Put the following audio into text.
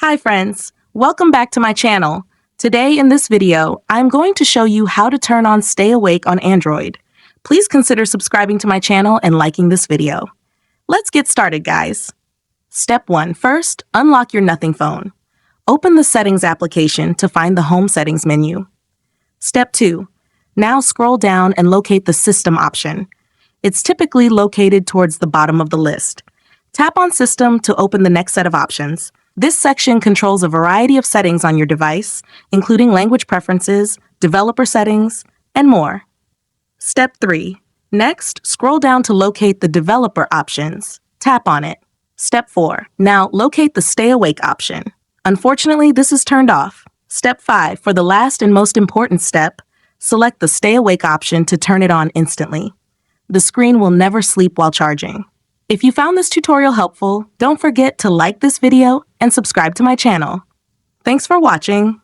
Hi friends, welcome back to my channel. Today in this video, I'm going to show you how to turn on Stay Awake on Android. Please consider subscribing to my channel and liking this video. Let's get started, guys. Step 1. First, unlock your Nothing phone. Open the Settings application to find the Home Settings menu. Step 2. Now scroll down and locate the System option. It's typically located towards the bottom of the list. Tap on System to open the next set of options. This section controls a variety of settings on your device, including language preferences, developer settings, and more. Step 3. Next, scroll down to locate the developer options. Tap on it. Step 4. Now locate the Stay Awake option. Unfortunately, this is turned off. Step 5. For the last and most important step, select the Stay Awake option to turn it on instantly. The screen will never sleep while charging. If you found this tutorial helpful, don't forget to like this video and subscribe to my channel. Thanks for watching.